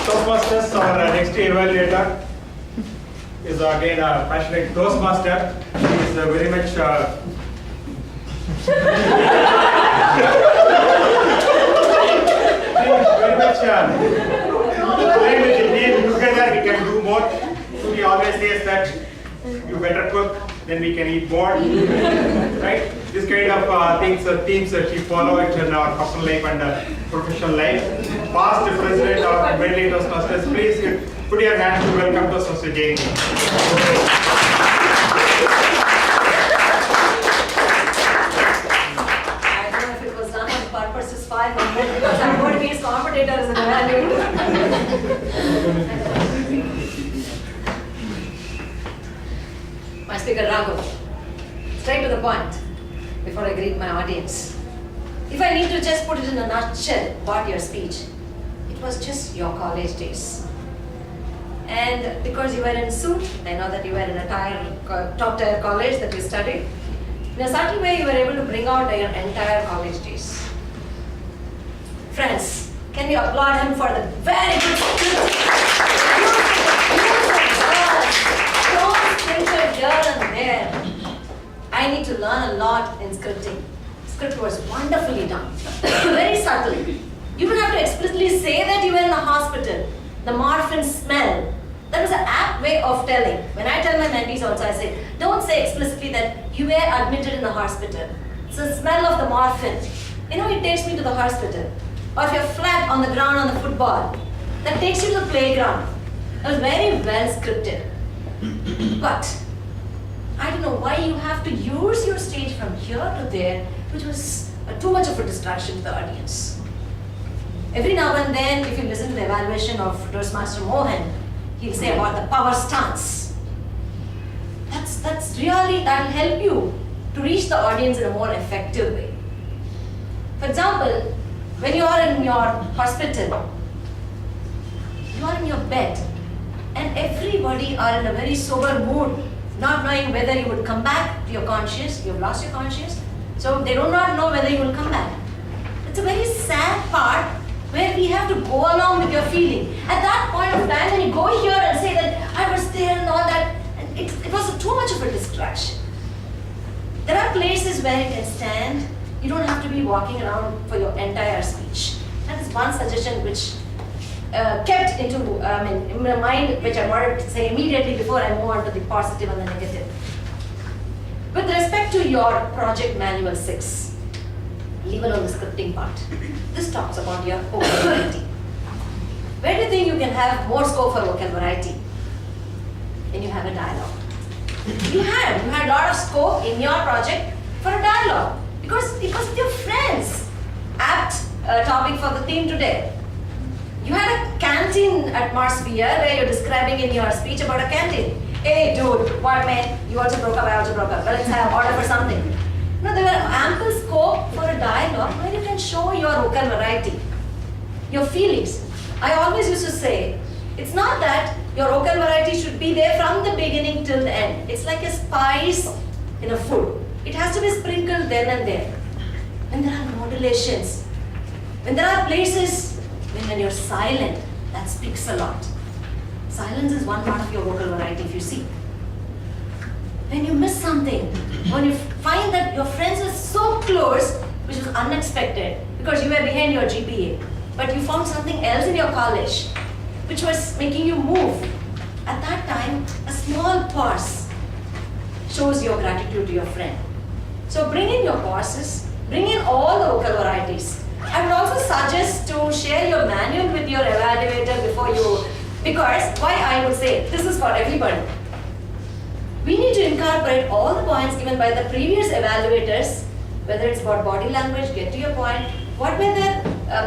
Toastmasters, our next evaluator is again a passionate Toastmaster. He is very much together we can do more. So he always says that you better cook, then we can eat more. Right? This kind of themes that we follow it in our personal life and professional life. Past president of Medley Toastmasters, please put your hands to welcome Toastmaster Jayanthi. Because I'm going to be his competitor as an evaluator. My speaker Raghu, straight to the point before I greet my audience. If I need to just put it in a nutshell about your speech, it was just your college days. And because you were in suit, I know that you were in a top tier college that you studied. In a certain way, you were able to bring out your entire college days. Friends, can we applaud him for the very good script? Don't sprinkled here and there. I need to learn a lot in scripting. Script was wonderfully done, very subtle. You don't have to explicitly say that you were in the hospital. The morphine smell, that was an apt way of telling. When I tell my mentees also, I say, don't say explicitly that you were admitted in the hospital. It's the smell of the morphine. You know, it takes me to the hospital. Or if you're flat on the ground on the football, that takes you to the playground. That was very well scripted. But I don't know why you have to use your stage from here to there, which was too much of a distraction to the audience. Every now and then, if you listen to the evaluation of Toastmaster Mohan, he'll say about the power stance. That'll help you to reach the audience in a more effective way. For example, when you are in your hospital, you are in your bed, and everybody are in a very sober mood, not knowing whether you would come back to your conscious. You've lost your conscious, so they do not know whether you will come back. It's a very sad part where we have to go along with your feeling. At that point of time, when you go here and say that I was there and all that, it was too much of a distraction. There are places where you can stand. You don't have to be walking around for your entire speech. That is one suggestion which kept in my mind, which I wanted to say immediately before I move on to the positive and the negative. With respect to your project manual 6, leave alone the scripting part. This talks about your vocal variety. Where do you think you can have more scope for vocal variety? When you have a dialogue. You had a lot of scope in your project for a dialogue. Because it was with your friends. Apt topic for the theme today. You had a canteen atmosphere where you're describing in your speech about a canteen. Hey dude, what man? You also broke up, I also broke up. Well, let's have order for something. No, there were ample scope for a dialogue where you can show your vocal variety, your feelings. I always used to say, it's not that your vocal variety should be there from the beginning till the end. It's like a spice in a food. It has to be sprinkled then and there. When there are modulations, when there are places when you're silent, that speaks a lot. Silence is one part of your vocal variety, if you see. When you miss something, when you find that your friends are so close, which was unexpected, because you were behind your GPA, but you found something else in your college, which was making you move. At that time, a small pause shows your gratitude to your friend. So bring in your pauses, bring in all the vocal varieties. I would also suggest to share your manual with your evaluator before you, because why I would say, this is for everybody. We need to incorporate all the points given by the previous evaluators, whether it's about body language, get to your point, what were the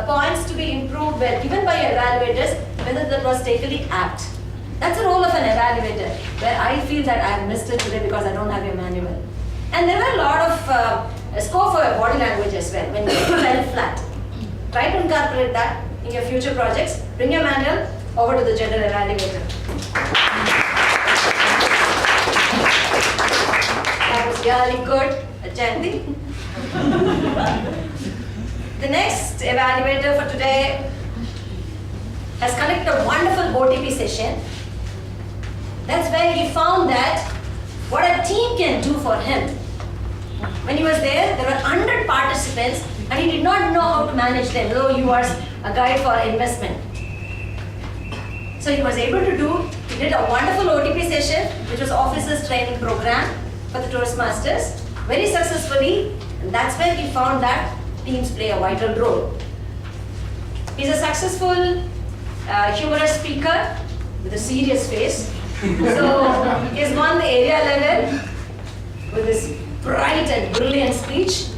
points to be improved were given by your evaluators, whether that was totally apt. That's the role of an evaluator, where I feel that I have missed it today because I don't have your manual. And there were a lot of scope for your body language as well, when you fell flat. Try to incorporate that in your future projects. Bring your manual over to the general evaluator. That was really good, Jayanthi. The next evaluator for today has collected a session, that's where he found that what a team can do for him. When he was there were 100 participants and he did not know how to manage them, though he was a guide for investment. So he was able to he did a wonderful OTP session, which was officers training program for the Toastmasters, very successfully, and that's where he found that teams play a vital role. He's a successful, humorous speaker with a serious face. So he's won the area level with his bright and brilliant speech.